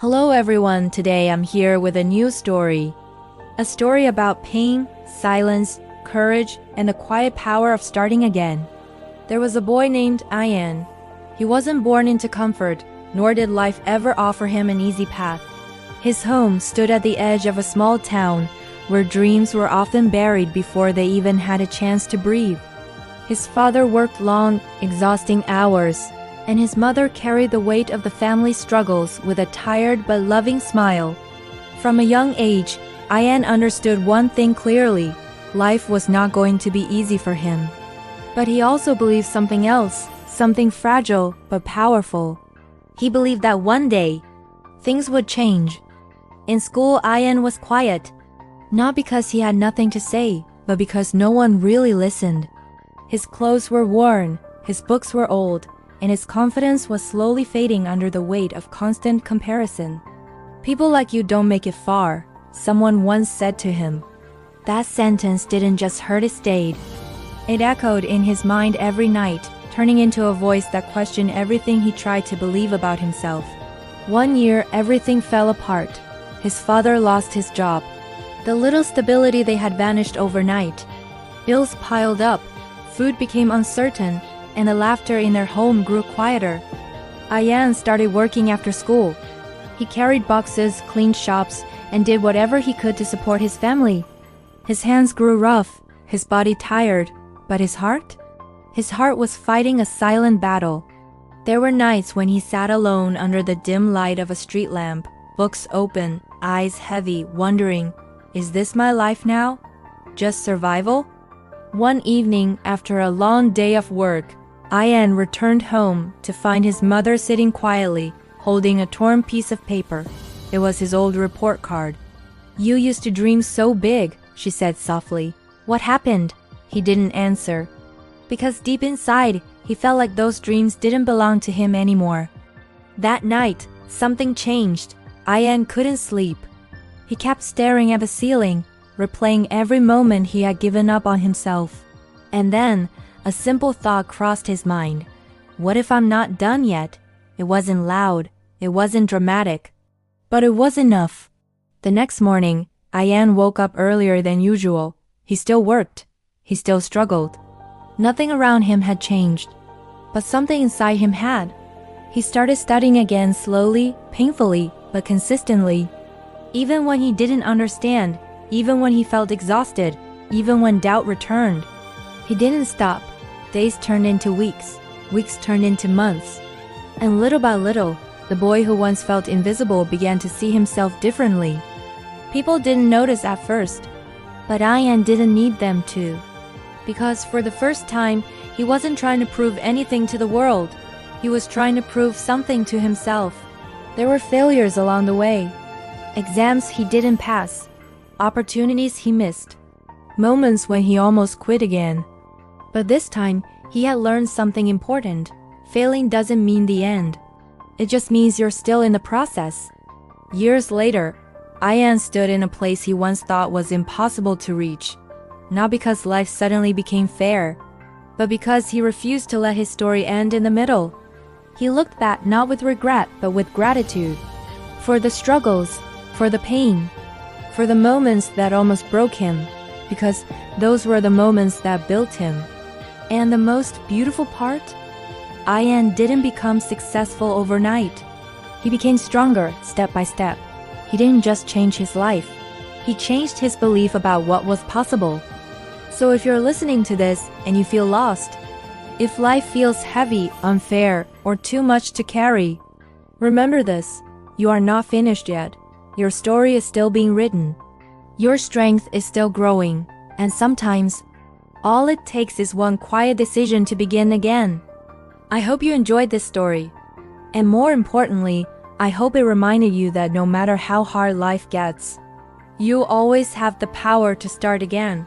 Hello everyone, today I'm here with a new story. A story about pain, silence, courage, and the quiet power of starting again. There was a boy named Ayaan. He wasn't born into comfort, nor did life ever offer him an easy path. His home stood at the edge of a small town, where dreams were often buried before they even had a chance to breathe. His father worked long, exhausting hours, and his mother carried the weight of the family struggles with a tired but loving smile. From a young age, Ayaan understood one thing clearly: life was not going to be easy for him. But he also believed something else, something fragile but powerful. He believed that one day, things would change. In school, Ayaan was quiet, not because he had nothing to say, but because no one really listened. His clothes were worn, his books were old, and his confidence was slowly fading under the weight of constant comparison. "People like you don't make it far," someone once said to him. That sentence didn't just hurt, it stayed. It echoed in his mind every night, turning into a voice that questioned everything he tried to believe about himself. One year, everything fell apart. His father lost his job. The little stability they had vanished overnight. Bills piled up, food became uncertain, and the laughter in their home grew quieter. Ayaan started working after school. He carried boxes, cleaned shops, and did whatever he could to support his family. His hands grew rough, his body tired, but his heart? His heart was fighting a silent battle. There were nights when he sat alone under the dim light of a street lamp, books open, eyes heavy, wondering, is this my life now? Just survival? One evening, after a long day of work, Ayaan returned home to find his mother sitting quietly, holding a torn piece of paper. It was his old report card. "You used to dream so big," she said softly. "What happened?" He didn't answer, because deep inside, he felt like those dreams didn't belong to him anymore. That night, something changed. Ayaan couldn't sleep. He kept staring at the ceiling, replaying every moment he had given up on himself. And then, a simple thought crossed his mind. What if I'm not done yet? It wasn't loud, it wasn't dramatic, but it was enough. The next morning, Ayaan woke up earlier than usual. He still worked. He still struggled. Nothing around him had changed, but something inside him had. He started studying again slowly, painfully, but consistently. Even when he didn't understand, even when he felt exhausted, even when doubt returned, he didn't stop. Days turned into weeks, weeks turned into months. And little by little, the boy who once felt invisible began to see himself differently. People didn't notice at first, but Ayaan didn't need them to. Because for the first time, he wasn't trying to prove anything to the world. He was trying to prove something to himself. There were failures along the way. Exams he didn't pass. Opportunities he missed. Moments when he almost quit again. But this time, he had learned something important. Failing doesn't mean the end. It just means you're still in the process. Years later, Ayaan stood in a place he once thought was impossible to reach. Not because life suddenly became fair, but because he refused to let his story end in the middle. He looked back not with regret, but with gratitude. For the struggles, for the pain, for the moments that almost broke him, because those were the moments that built him. And the most beautiful part? Ayaan didn't become successful overnight. He became stronger step by step. He didn't just change his life. He changed his belief about what was possible. So if you're listening to this and you feel lost, if life feels heavy, unfair, or too much to carry, remember this: you are not finished yet. Your story is still being written. Your strength is still growing, and sometimes, all it takes is one quiet decision to begin again. I hope you enjoyed this story. And more importantly, I hope it reminded you that no matter how hard life gets, you always have the power to start again.